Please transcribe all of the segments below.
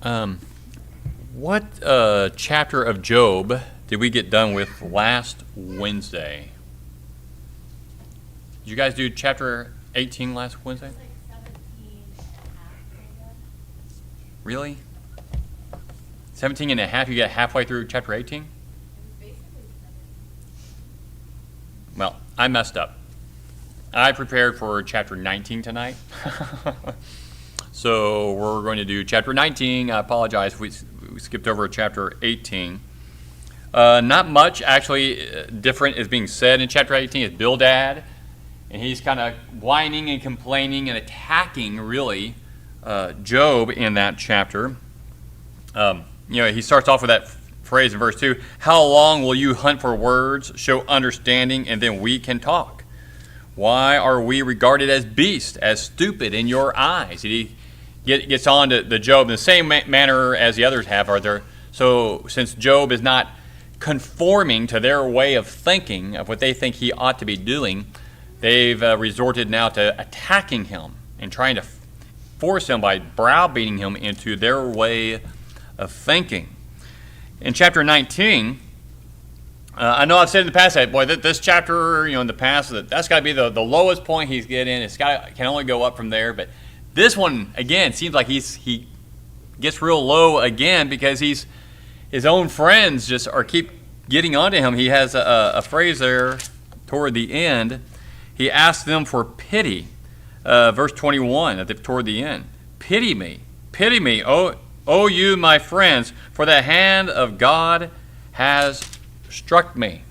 Um, what chapter of Job did we get done with last Wednesday? Did you guys do chapter 18 last Wednesday? It's like 17 and a half, I guess. Really? 17 and a half? You got halfway through chapter 18? It was basically 17. Well, I messed up. I prepared for chapter 19 tonight. So we're going to do chapter 19. I apologize if we skipped over chapter 18. Not much actually different is being said in chapter 18. It's Bildad, and he's kind of whining and complaining and attacking, really, Job in that chapter. He starts off with that phrase in verse 2, "How long will you hunt for words, show understanding, and then we can talk? Why are we regarded as beasts, as stupid in your eyes?" He gets on to the Job in the same manner as the others have. So since Job is not conforming to their way of thinking, of what they think he ought to be doing, they've resorted now to attacking him and trying to force him by browbeating him into their way of thinking. In chapter 19, I know I've said in the past that, boy, this chapter, in the past, that's got to be the lowest point he's getting. Can only go up from there. But this one, again, seems like he gets real low again because his own friends just keep getting onto him. He has a phrase there toward the end. He asks them for pity. Verse 21 toward the end. Pity me, O you, my friends, for the hand of God has struck me.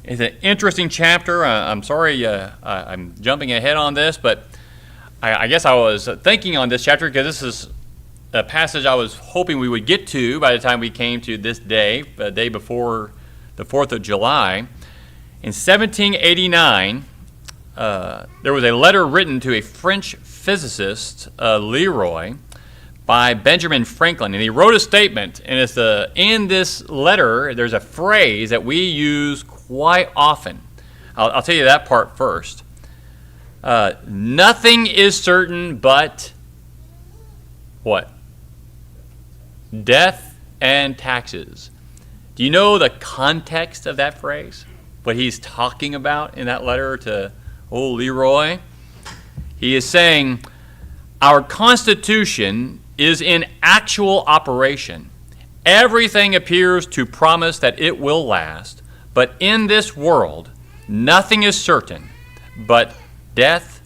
It's an interesting chapter. I'm sorry I'm jumping ahead on this, but I guess I was thinking on this chapter because this is a passage I was hoping we would get to by the time we came to this day, the day before the 4th of July. In 1789, there was a letter written to a French physicist, Leroy, by Benjamin Franklin, and he wrote a statement, and in this letter, there's a phrase that we use quite often. I'll tell you that part first. Nothing is certain but what? Death and taxes. Do you know the context of that phrase? What he's talking about in that letter to old Leroy? He is saying, our Constitution is in actual operation. Everything appears to promise that it will last, but in this world, nothing is certain but death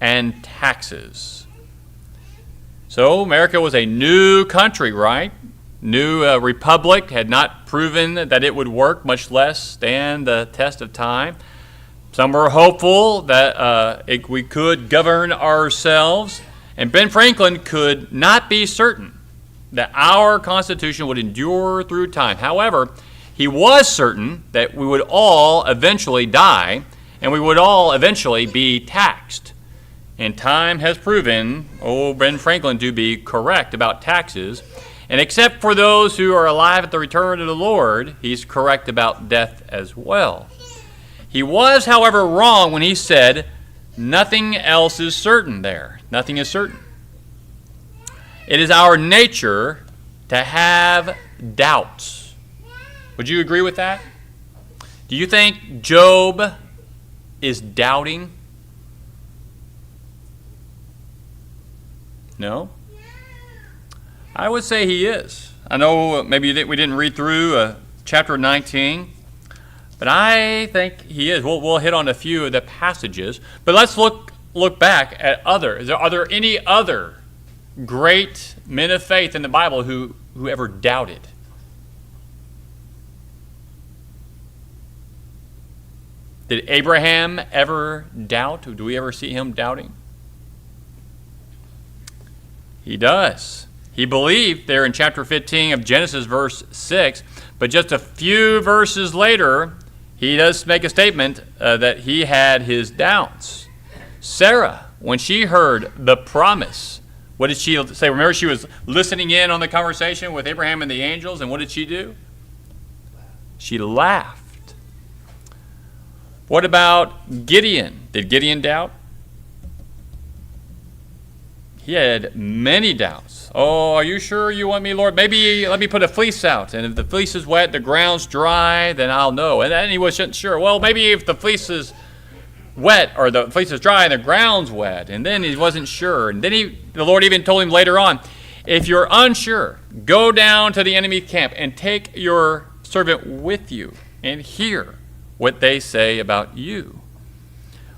and taxes. So America was a new country, right? New republic, had not proven that it would work, much less stand the test of time. Some were hopeful that we could govern ourselves, and Ben Franklin could not be certain that our Constitution would endure through time. However, he was certain that we would all eventually die, and we would all eventually be taxed. And time has proven old Ben Franklin to be correct about taxes. And except for those who are alive at the return of the Lord, he's correct about death as well. He was, however, wrong when he said, nothing else is certain there. Nothing is certain. It is our nature to have doubts. Would you agree with that? Do you think Job is doubting? No? I would say he is. I know maybe we didn't read through chapter 19, but I think he is. We'll hit on a few of the passages, but let's look back at others. Are there any other great men of faith in the Bible who ever doubted? Did Abraham ever doubt? Do we ever see him doubting? He does. He believed there in chapter 15 of Genesis, verse 6, but just a few verses later, he does make a statement that he had his doubts. Sarah, when she heard the promise, what did she say? Remember, she was listening in on the conversation with Abraham and the angels, and what did she do? She laughed. What about Gideon? Did Gideon doubt? He had many doubts. Oh, are you sure you want me, Lord? Maybe let me put a fleece out, and if the fleece is wet, the ground's dry, then I'll know. And then he wasn't sure. Well, maybe if the fleece is wet, or the fleece is dry and the ground's wet, and then he wasn't sure. And then the Lord even told him later on, if you're unsure, go down to the enemy camp and take your servant with you and hear what they say about you.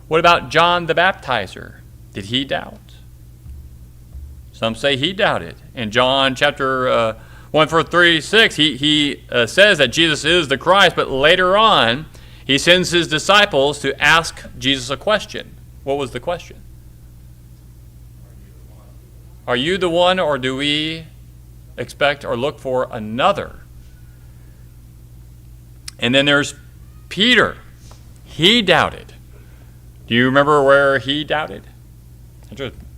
What about John the Baptizer? Did he doubt? Some say he doubted. In John chapter 1 verse 36, he says that Jesus is the Christ, but later on, he sends his disciples to ask Jesus a question. What was the question? Are you the one, or do we expect or look for another? And then there's Peter. He doubted. Do you remember where he doubted?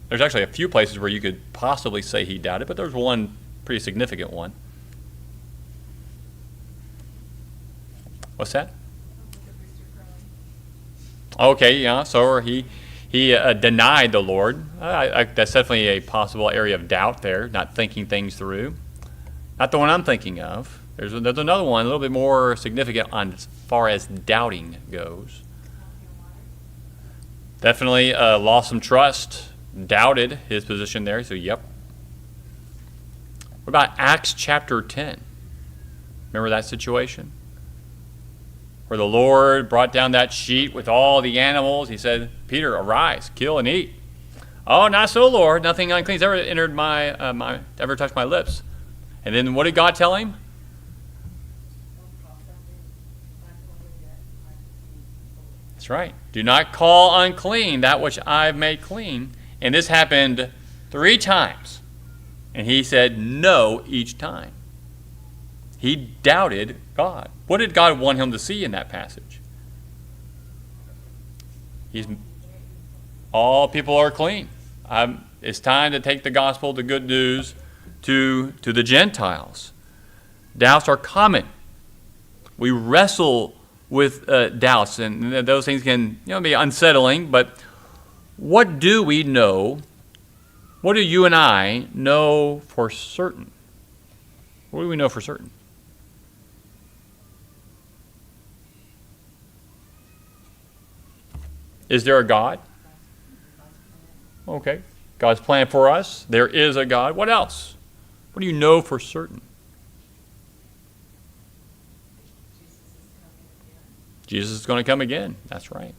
There's actually a few places where you could possibly say he doubted, but there's one pretty significant one. What's that? Okay, yeah, so he denied the Lord. That's definitely a possible area of doubt there, not thinking things through. Not the one I'm thinking of. There's another one, a little bit more significant on as far as doubting goes. Definitely lost some trust, doubted his position there, so yep. What about Acts chapter 10? Remember that situation? Where the Lord brought down that sheet with all the animals. He said, Peter, arise, kill and eat. Oh, not so, Lord. Nothing unclean has ever entered ever touched my lips. And then what did God tell him? That's right. Do not call unclean that which I've made clean. And this happened 3 times. And he said no each time. He doubted God. What did God want him to see in that passage? All people are clean. It's time to take the gospel, the good news, to the Gentiles. Doubts are common. We wrestle with doubts, and those things can be unsettling. But what do we know? What do you and I know for certain? What do we know for certain? Is there a God? Okay. God's plan for us. There is a God. What else? What do you know for certain? Jesus is going to come again. That's right.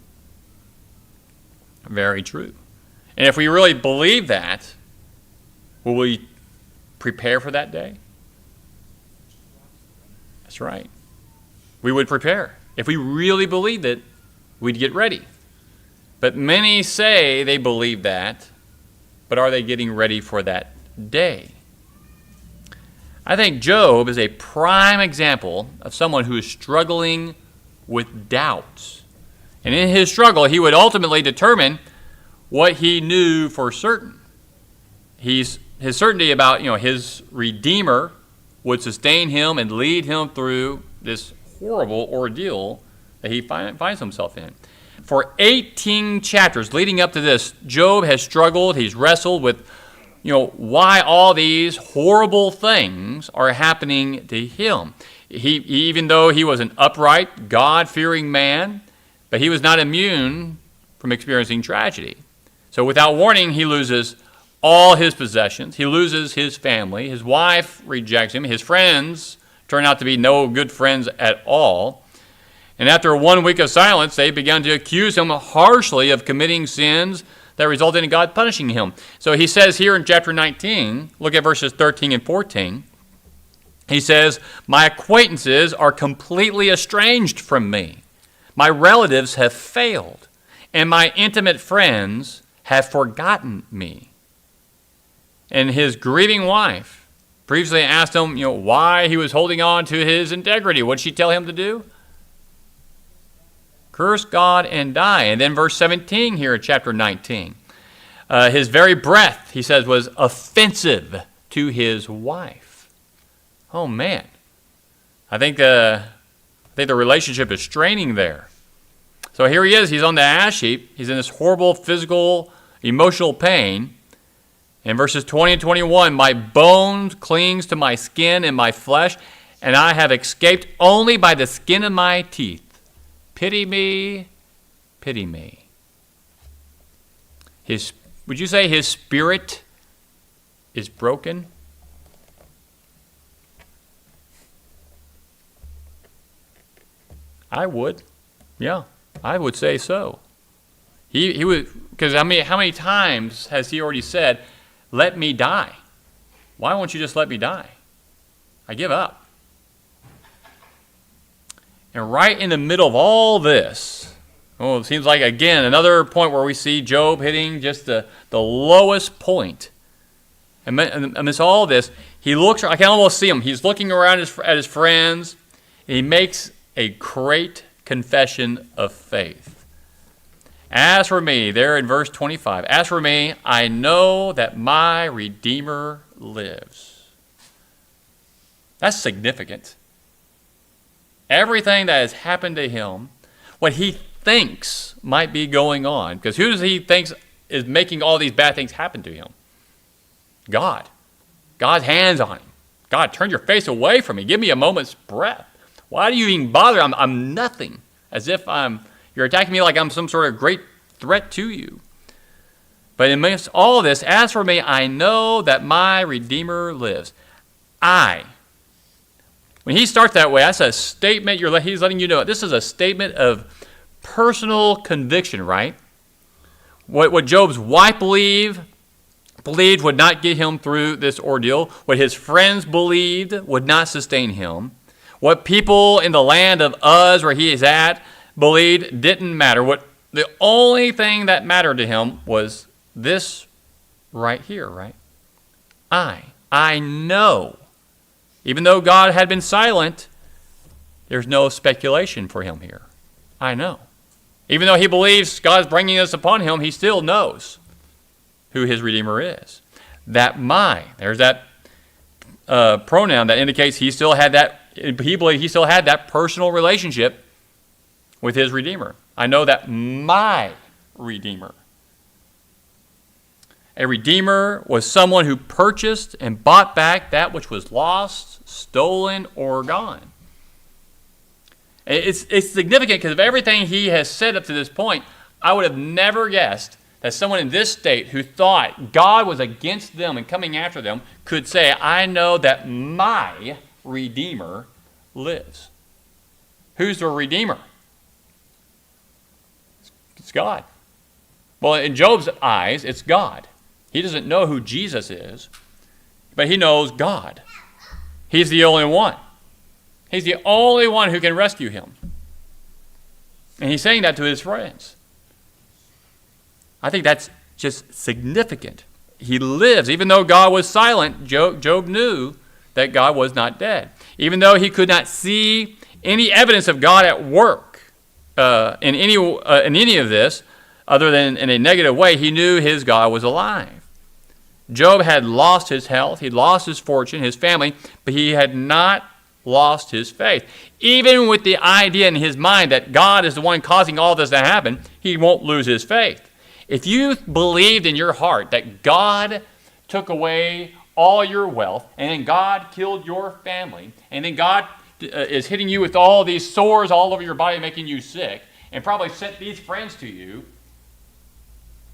Very true. And if we really believe that, will we prepare for that day? That's right. We would prepare. If we really believed it, we'd get ready. But many say they believe that, but are they getting ready for that day? I think Job is a prime example of someone who is struggling with doubts. And in his struggle, he would ultimately determine what he knew for certain. His certainty about his Redeemer would sustain him and lead him through this horrible ordeal that he finds himself in. For 18 chapters leading up to this, Job has struggled. He's wrestled with, why all these horrible things are happening to him. Even though he was an upright, God-fearing man, but he was not immune from experiencing tragedy. So without warning, he loses all his possessions. He loses his family. His wife rejects him. His friends turn out to be no good friends at all. And after 1 week of silence, they began to accuse him harshly of committing sins that resulted in God punishing him. So he says here in chapter 19, look at verses 13 and 14. He says, my acquaintances are completely estranged from me. My relatives have failed, and my intimate friends have forgotten me. And his grieving wife previously asked him, why he was holding on to his integrity. What did she tell him to do? Curse God and die. And then verse 17 here in chapter 19. His very breath, he says, was offensive to his wife. Oh, man. I think the relationship is straining there. So here he is. He's on the ash heap. He's in this horrible physical, emotional pain. In verses 20 and 21, my bones clings to my skin and my flesh, and I have escaped only by the skin of my teeth. Pity me, pity me. Would you say his spirit is broken? I would. Yeah, I would say so. He would, because how many times has he already said, let me die? Why won't you just let me die? I give up. And right in the middle of all this, it seems like, again, another point where we see Job hitting just the lowest point. And amidst all this, he looks, I can almost see him, he's looking around at his friends, and he makes a great confession of faith. As for me, there in verse 25, as for me, I know that my Redeemer lives. That's significant. Everything that has happened to him, what he thinks might be going on, because who does he think is making all these bad things happen to him? God. God's hands on him. God, turn your face away from me. Give me a moment's breath. Why do you even bother? I'm nothing. As if you're attacking me like I'm some sort of great threat to you. But amidst all of this, as for me, I know that my Redeemer lives. When he starts that way, that's a statement. He's letting you know this is a statement of personal conviction, right? What Job's wife believed would not get him through this ordeal. What his friends believed would not sustain him. What people in the land of Uz, where he is at, believed didn't matter. The only thing that mattered to him was this right here, right? I know. Even though God had been silent, there's no speculation for him here. I know. Even though he believes God's bringing this upon him, he still knows who his Redeemer is. There's that pronoun that indicates he believed he still had that personal relationship with his Redeemer. I know that my Redeemer. A Redeemer was someone who purchased and bought back that which was lost, stolen, or gone. It's significant because of everything he has said up to this point. I would have never guessed that someone in this state who thought God was against them and coming after them could say, I know that my Redeemer lives. Who's the Redeemer? It's God. Well, in Job's eyes, it's God. He doesn't know who Jesus is, but he knows God. He's the only one. He's the only one who can rescue him. And he's saying that to his friends. I think that's just significant. He lives. Even though God was silent, Job knew that God was not dead. Even though he could not see any evidence of God at work in any of this, other than in a negative way, he knew his God was alive. Job had lost his health, he lost his fortune, his family, but he had not lost his faith. Even with the idea in his mind that God is the one causing all this to happen, he won't lose his faith. If you believed in your heart that God took away all your wealth, and then God killed your family, and then God is hitting you with all these sores all over your body, making you sick, and probably sent these friends to you,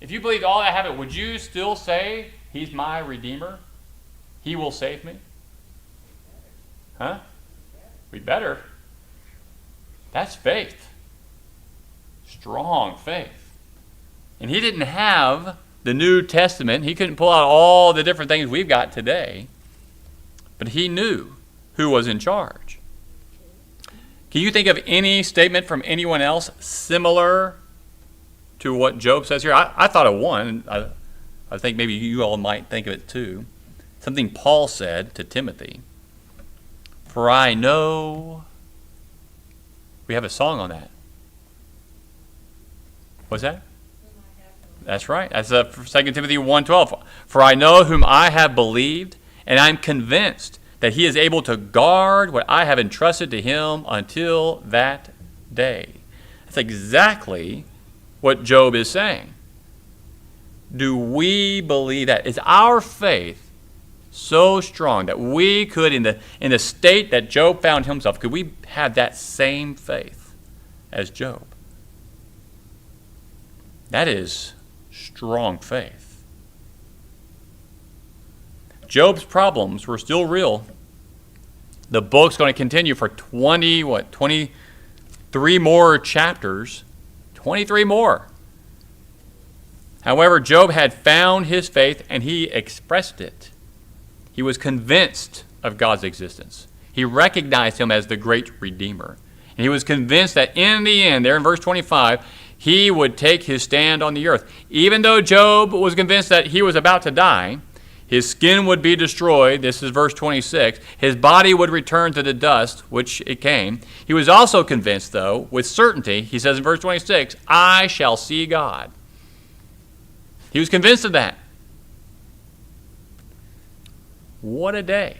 if you believed all that happened, would you still say, He's my Redeemer? He will save me? Huh? We better. That's faith. Strong faith. And he didn't have the New Testament. He couldn't pull out all the different things we've got today. But he knew who was in charge. Can you think of any statement from anyone else similar to what Job says here? I thought of one. I think maybe you all might think of it too. Something Paul said to Timothy. For I know. We have a song on that. What's that? That's right. That's 2 Timothy 1:12. For I know whom I have believed, and I'm convinced that he is able to guard what I have entrusted to him until that day. That's exactly what Job is saying. do we believe that? Is our faith so strong that we could, in the state that Job found himself, could we have that same faith as Job? That is strong faith. Job's problems were still real. The book's going to continue for 23 more chapters. 23 more. However, Job had found his faith and he expressed it. He was convinced of God's existence. He recognized him as the great Redeemer. And he was convinced that in the end, there in verse 25, he would take his stand on the earth. Even though Job was convinced that he was about to die, his skin would be destroyed, this is verse 26, his body would return to the dust, which it came. He was also convinced, though, with certainty, he says in verse 26, I shall see God. He was convinced of that. What a day.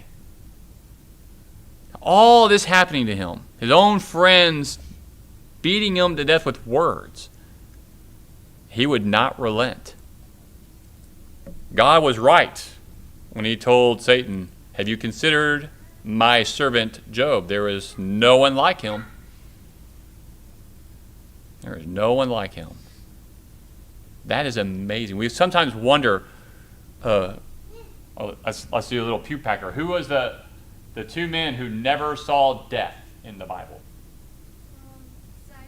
All this happening to him, his own friends beating him to death with words. He would not relent. God was right when he told Satan, have you considered my servant Job? There is no one like him. There is no one like him. That is amazing. We sometimes wonder, let's do a little pew packer. Who was the two men who never saw death in the Bible? Simon?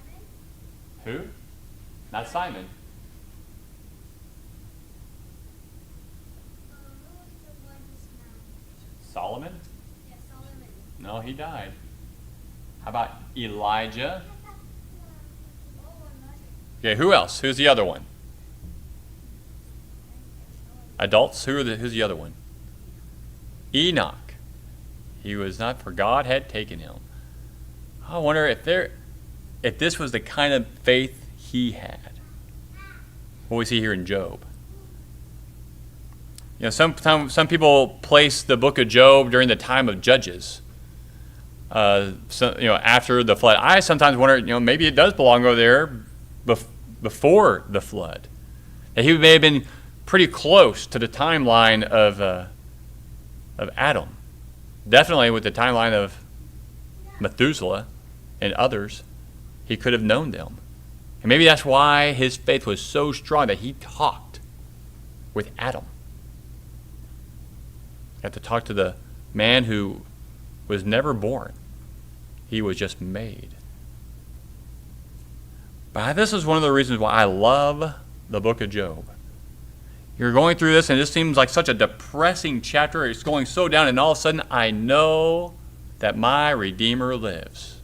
Who? Not Simon. Who was the one who's now? Solomon? Yeah, Solomon. No, he died. How about Elijah? Oh, I'm not sure. Okay, who else? Who's the other one? Adults? Who's the other one? Enoch. He was not, for God had taken him. I wonder if this was the kind of faith he had. What we see here in Job. You know, some people place the book of Job during the time of Judges. After the flood. I sometimes wonder, maybe it does belong over there before the flood. That he may have been pretty close to the timeline of Adam. Definitely with the timeline of Methuselah and others, he could have known them. And maybe that's why his faith was so strong that he talked with Adam. He had to talk to the man who was never born. He was just made. But this is one of the reasons why I love the book of Job. You're going through this, and this seems like such a depressing chapter. It's going so down, and all of a sudden, I know that my Redeemer lives,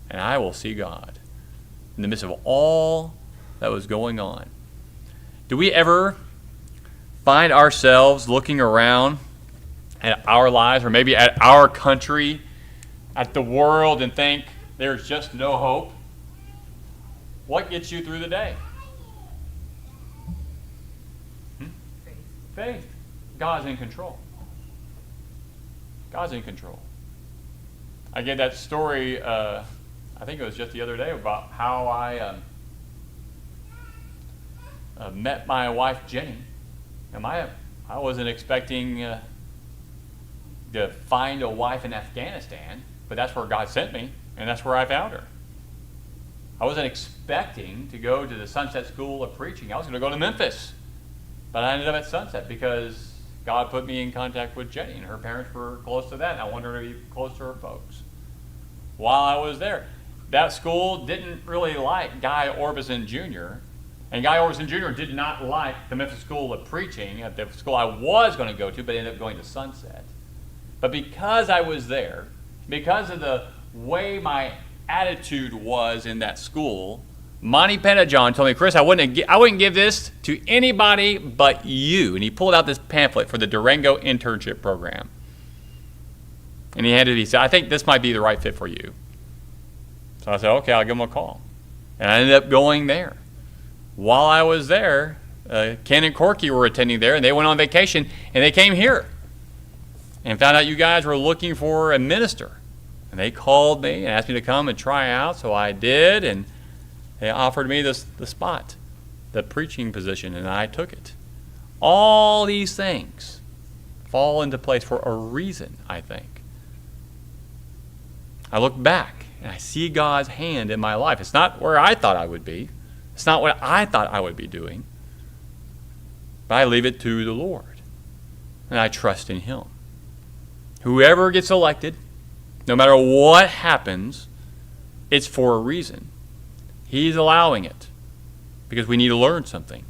and I will see God in the midst of all that was going on. Do we ever find ourselves looking around at our lives, or maybe at our country, at the world, and think there's just no hope? What gets you through the day? Faith. God's in control. God's in control. I gave that story, I think it was just the other day, about how I met my wife, Jenny. And I wasn't expecting to find a wife in Afghanistan, but that's where God sent me, and that's where I found her. I wasn't expecting to go to the Sunset School of Preaching. I was going to go to Memphis. But I ended up at Sunset because God put me in contact with Jenny, and her parents were close to that, and I wanted to be close to her folks. While I was there, that school didn't really like Guy Orbison Jr., and Guy Orbison Jr. did not like the Memphis School of Preaching at the school I was going to go to, but ended up going to Sunset. But because I was there, because of the way my attitude was in that school, Monty Pettijohn told me, Chris, I wouldn't give this to anybody but you. And he pulled out this pamphlet for the Durango internship program. And he said, I think this might be the right fit for you. So I said, okay, I'll give him a call. And I ended up going there. While I was there, Ken and Corky were attending there, and they went on vacation, and they came here and found out you guys were looking for a minister. And they called me and asked me to come and try out, so I did, and they offered me the spot, the preaching position, and I took it. All these things fall into place for a reason, I think. I look back and I see God's hand in my life. It's not where I thought I would be. It's not what I thought I would be doing. But I leave it to the Lord. And I trust in Him. Whoever gets elected, no matter what happens, it's for a reason. He's allowing it because we need to learn something.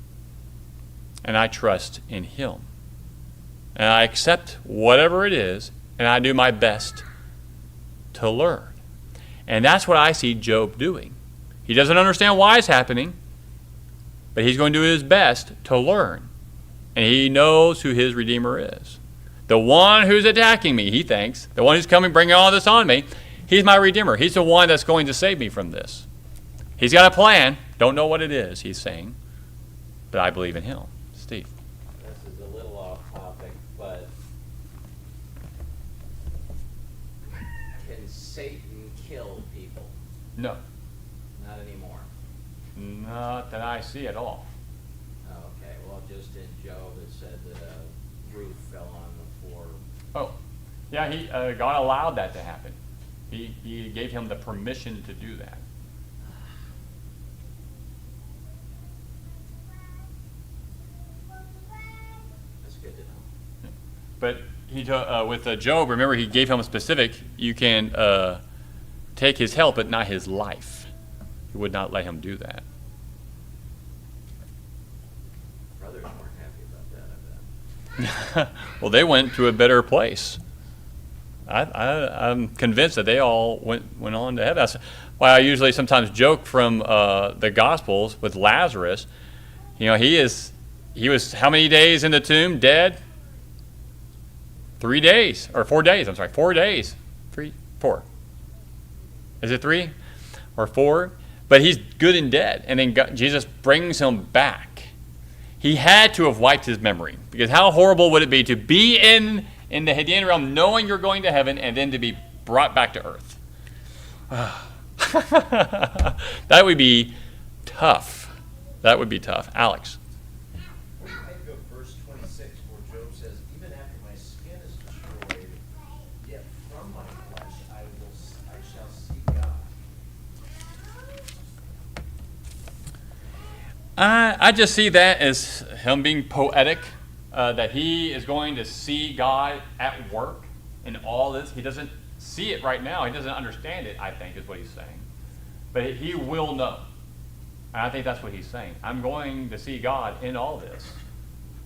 And I trust in Him. And I accept whatever it is, and I do my best to learn. And that's what I see Job doing. He doesn't understand why it's happening, but he's going to do his best to learn. And he knows who his Redeemer is. The one who's attacking me, he thinks, the one who's coming, bringing all this on me, he's my Redeemer. He's the one that's going to save me from this. He's got a plan. Don't know what it is, he's saying, but I believe in Him. Steve. This is a little off topic, but can Satan kill people? No, Not anymore. not that I see at all. Oh, okay, well, just in Job, it said that a roof fell on the floor. Oh, yeah, God allowed that to happen. He gave him the permission to do that. That's good to know. But with Job, remember, he gave him a specific, you can take his health, but not his life. He would not let him do that. Brothers weren't happy about that, I bet. Well, they went to a better place. I'm convinced that they all went on to heaven. That's why I usually sometimes joke from the Gospels with Lazarus. You know, he was how many days in the tomb, dead? 3 days, or 4 days, I'm sorry, 4 days. 4. Is it 3 or 4? But he's good and dead. And then Jesus brings him back. He had to have wiped his memory. Because how horrible would it be to be in the Hadean realm knowing you're going to heaven and then to be brought back to earth? That would be tough. That would be tough. Alex. What do you think of verse 26 where Job says, even after my skin is destroyed, yet from my flesh I shall see God? I just see that as him being poetic, that he is going to see God at work in all this. He doesn't see it right now. He doesn't understand it, I think, is what he's saying. But he will know. And I think that's what he's saying. I'm going to see God in all this.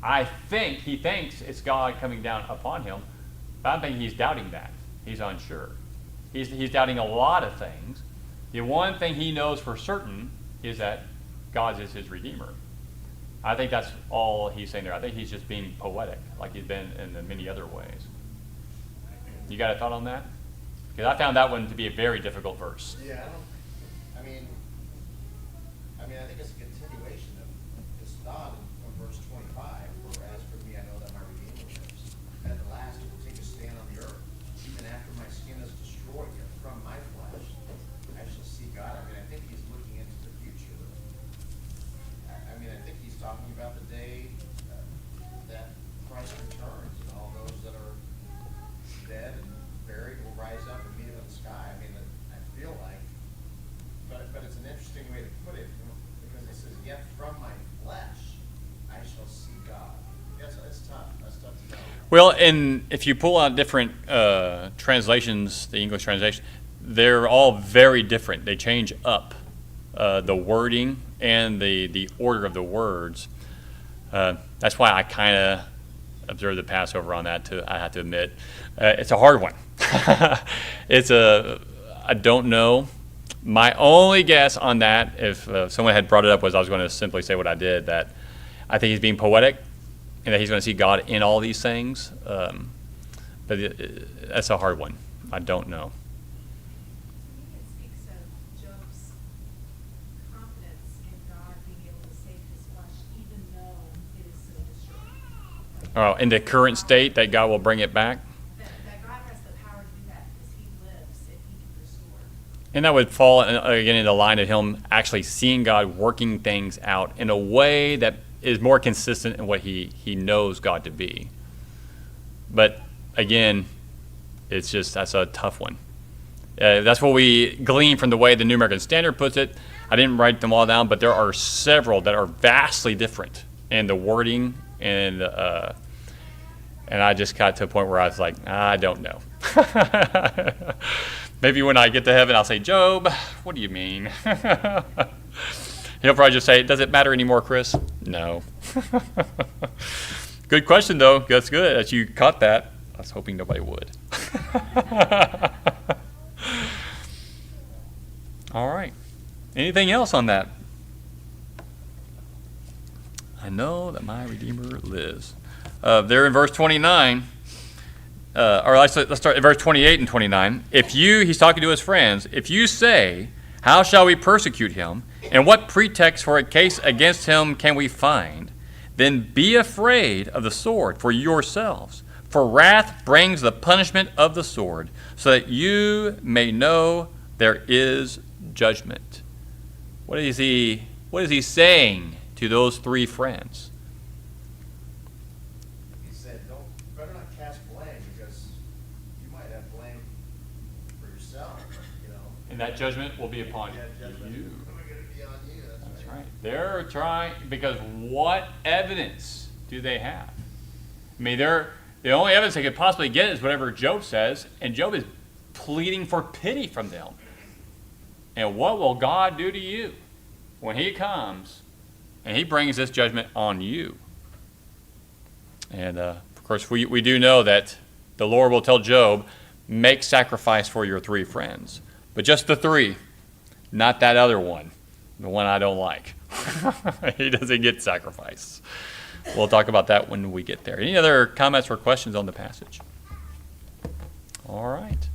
I think he thinks it's God coming down upon him, but I think he's doubting that. He's unsure. He's doubting a lot of things. The one thing he knows for certain is that God is his Redeemer. I think that's all he's saying there. I think he's just being poetic, like he's been in the many other ways. You got a thought on that? Because I found that one to be a very difficult verse. Yeah, I think it's a continuation of his thought in verse 25, where as for me, I know that my Redeemer lives. At the last, he will take a stand on the earth. Even after my skin is destroyed, yet from my flesh, I shall see God. I think he's looking into the future. I think he's talking about the day that Christ returns, and all those that are dead and buried will rise up and meet him in the sky. I feel like, but it's an interesting way to put it, because it says, yet from my flesh I shall see God. That's tough. That's tough to know. Well, and if you pull out different translations, the English translation, they're all very different. They change up the wording and the order of the words. That's why I kind of observed the Passover on that, I have to admit. It's a hard one. I don't know. My only guess on that, if someone had brought it up, was I was going to simply say what I did, that I think he's being poetic and that he's going to see God in all these things. But that's a hard one. I don't know. It speaks of Job's confidence in God being able to save his flesh, even though it is so destroyed. Oh, in the current state, that God will bring it back. That God has the power to do that because he lives and he can restore. And that would fall, again, in the line of him actually seeing God working things out in a way that is more consistent in what he knows God to be. But again, that's a tough one. That's what we glean from the way the New American Standard puts it. I didn't write them all down, but there are several that are vastly different in the wording, and I just got to a point where I was like, I don't know. Maybe when I get to heaven, I'll say, Job, what do you mean? He'll probably just say, does it matter anymore, Chris? No. Good question, though. That's good that you caught that. I was hoping nobody would. All right. Anything else on that? I know that my Redeemer lives. There in verse 29, or let's start at verse 28 and 29. He's talking to his friends, if you say, how shall we persecute him? And what pretext for a case against him can we find? Then be afraid of the sword for yourselves. For wrath brings the punishment of the sword, so that you may know there is judgment. What is he saying to those three friends? He said, better not cast blame, because you might have blame for yourself, you know. And that judgment will be upon That judgment you. is going to be on you. That's right. They're trying, because what evidence do they have? I mean, the only evidence they could possibly get is whatever Job says, and Job is pleading for pity from them. And what will God do to you when he comes and he brings this judgment on you? And of course, we do know that the Lord will tell Job, make sacrifice for your three friends. But just the three, not that other one, the one I don't like. He doesn't get sacrifice. We'll talk about that when we get there. Any other comments or questions on the passage? All right.